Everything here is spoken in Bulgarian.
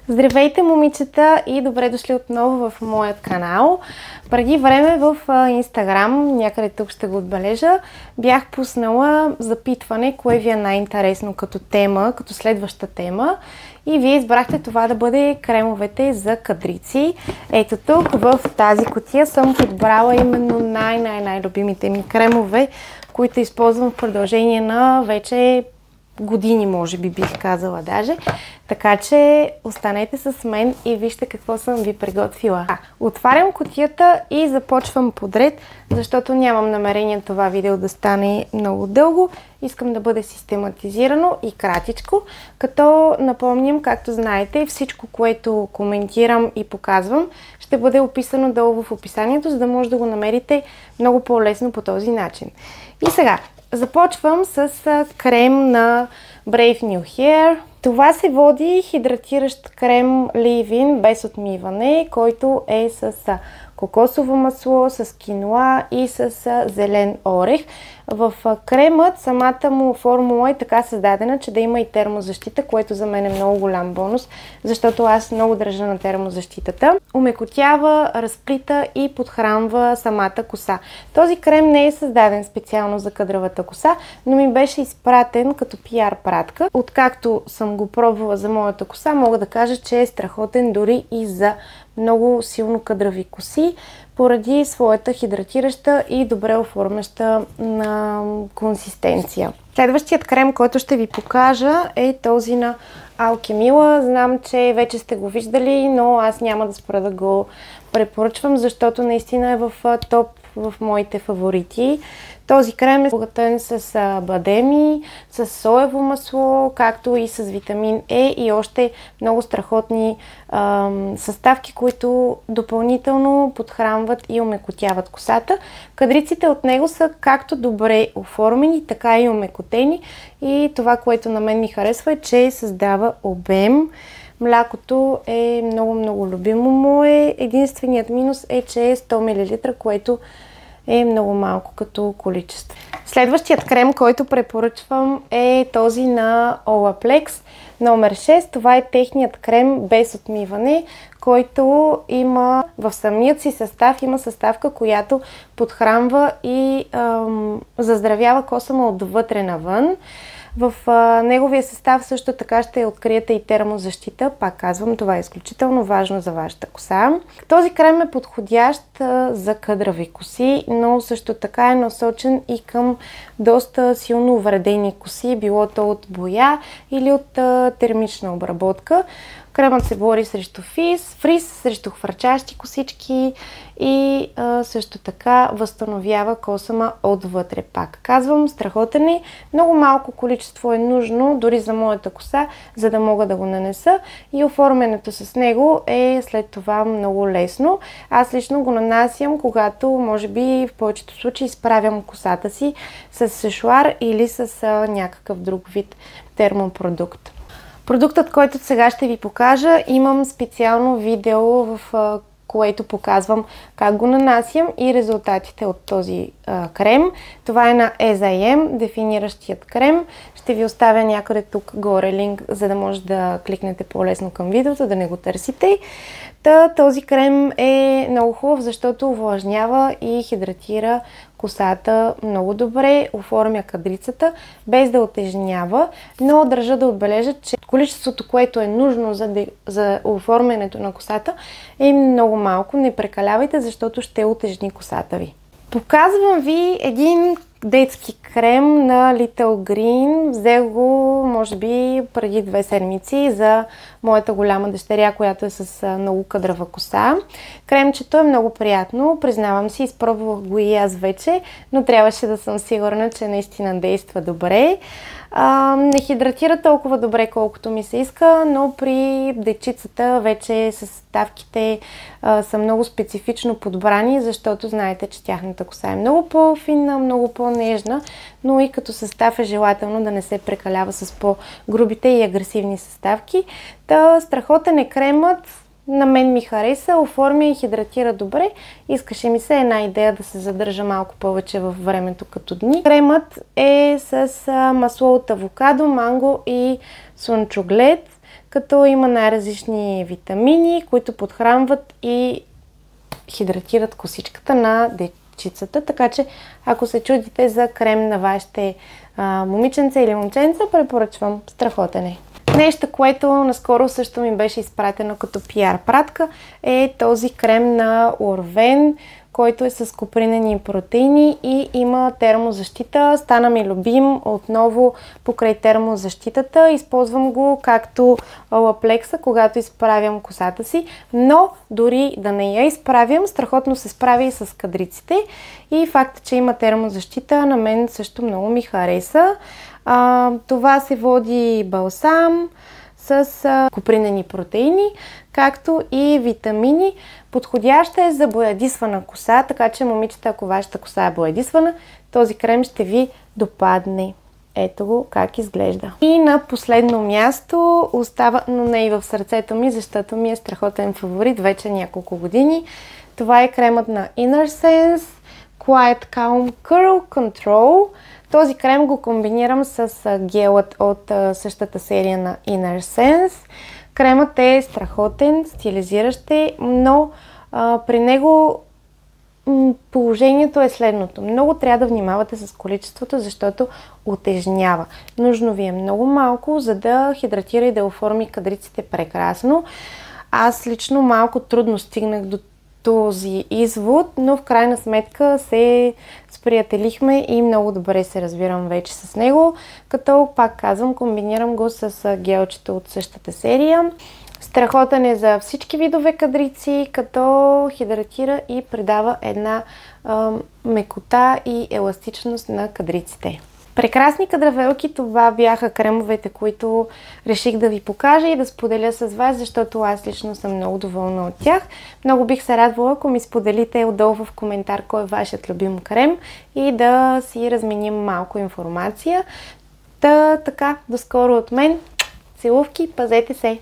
Здравейте, момичета, и добре дошли отново в моят канал. Преди време в Instagram, някъде тук ще го отбележа, бях пуснала запитване, кое ви е най-интересно като тема, като следваща тема. И вие избрахте това да бъде кремовете за кадрици. Ето тук в тази кутия съм подбрала именно най-любимите ми кремове, които използвам в продължение на вече години, може би бих казала даже. Така че останете с мен и вижте какво съм ви приготвила. Отварям кутията и започвам подред, защото нямам намерение това видео да стане много дълго. Искам да бъде систематизирано и кратичко, като напомням, както знаете, всичко, което коментирам и показвам, ще бъде описано долу в описанието, за да може да го намерите много по-лесно по този начин. И сега започвам с крем на Brave New Hair. Това се води хидратиращ крем Leave-In без отмиване, който е с кокосово масло, с киноа и с зелен орех. В кремът самата му формула е така създадена, че да има и термозащита, което за мен е много голям бонус, защото аз много държа на термозащитата. Омекотява, разплита и подхранва самата коса. Този крем не е създаден специално за кадровата коса, но ми беше изпратен като PR пратка. Откакто съм го пробвала за моята коса, мога да кажа, че е страхотен дори и за много силно кадрави коси, поради своята хидратираща и добре оформяща консистенция. Следващият крем, който ще ви покажа, е този на Alchemilla. Знам, че вече сте го виждали, но аз няма да спра да го препоръчвам, защото наистина е в топ в моите фаворити. Този крем е обогатен с бадеми, с соево масло, както и с витамин Е и още много страхотни съставки, които допълнително подхранват и омекотяват косата. Кадриците от него са както добре оформени, така и омекотени, и това, което на мен ми харесва, е, че създава обем. Млякото е много любимо мое. Единственият минус е, че е 100 мл, което е много малко като количество. Следващият крем, който препоръчвам, е този на Olaplex номер 6. Това е техният крем без отмиване, който има в самият си състав, има съставка, която подхранва и заздравява косама отвътре навън. В неговия състав също така ще откриете и термозащита. Пак казвам, това е изключително важно за вашата коса. Този крем е подходящ за кадрави коси, но също така е насочен и към доста силно увредени коси, било то от боя или от термична обработка. Кремът се бори срещу фриз, срещу хвърчащи косички и също така възстановява косама отвътре. Пак казвам, страхотен е. Много малко количество е нужно, дори за моята коса, за да мога да го нанеса, и оформянето с него е след това много лесно. Аз лично го нанасям, когато може би в повечето случаи изправям косата си с сешуар или с някакъв друг вид термопродукт. Продуктът, който сега ще ви покажа, имам специално видео, в което показвам как го нанасям и резултатите от този крем. Това е на As I Am, дефиниращият крем. Ще ви оставя някъде тук горе линк, за да може да кликнете по-лесно към видеото, да не го търсите. Този крем е много хубав, защото увлажнява и хидратира косата много добре, оформя кадрицата, без да отежнява, но държа да отбележа, че количеството, което е нужно за оформянето на косата, е много малко. Не прекалявайте, защото ще отежни косата ви. Показвам ви един детски крем на Little Green. Взех го, може би, преди 2 седмици за моята голяма дъщеря, която е с много кадрава коса. Кремчето е много приятно, признавам си, изпробвах го и аз вече, но трябваше да съм сигурна, че наистина действа добре. Не хидратира толкова добре, колкото ми се иска, но при дечицата вече съставките са много специфично подбрани, защото знаете, че тяхната коса е много по-финна, много по-нежна, но и като състав е желателно да не се прекалява с по-грубите и агресивни съставки. Страхотен е кремът. На мен ми хареса, оформя и хидратира добре. Искаше ми се една идея да се задържа малко повече във времето като дни. Кремът е с масло от авокадо, манго и слънчоглед. като има най-различни витамини, които подхранват и хидратират косичката на дечицата, така че ако се чудите за крем на вашите момиченца или момченца, препоръчвам, страхотен е. Нещо, което наскоро също ми беше изпратено като PR пратка, е този крем на Орвен, който е с копринени протеини и има термозащита. Стана ми любим отново покрай термозащитата. Използвам го както лаплекса, когато изправям косата си, но дори да не я изправям, страхотно се справя и с кадриците. И факта, че има термозащита, на мен също много ми хареса. Това се води балсам с копринени протеини, както и витамини. Подходяща е за боядисвана коса, така че, момичета, ако вашата коса е боядисвана, този крем ще ви допадне. Ето го как изглежда. И на последно място остава, но не и в сърцето ми, защото ми е страхотен фаворит вече няколко години. Това е кремът на Innersense Quiet Calm Curl Control. Този крем го комбинирам с гелът от същата серия на Innersense. Кремът е страхотен, стилизиращ е, но при него положението е следното. Много трябва да внимавате с количеството, защото утежнява. Нужно ви е много малко, за да хидратира и да оформи кадриците прекрасно. Аз лично малко трудно стигнах до този извод, но в крайна сметка се сприятелихме и много добре се разбирам вече с него, като пак казвам, комбинирам го с гелчето от същата серия. Страхотен е за всички видове кадрици, като хидратира и придава една мекота и еластичност на кадриците. Прекрасни кадравелки, това бяха кремовете, които реших да ви покажа и да споделя с вас, защото аз лично съм много доволна от тях. Много бих се радвала, ако ми споделите отдолу в коментар кой е вашият любим крем и да си разменим малко информация. Така, до скоро от мен. Целувки, пазете се!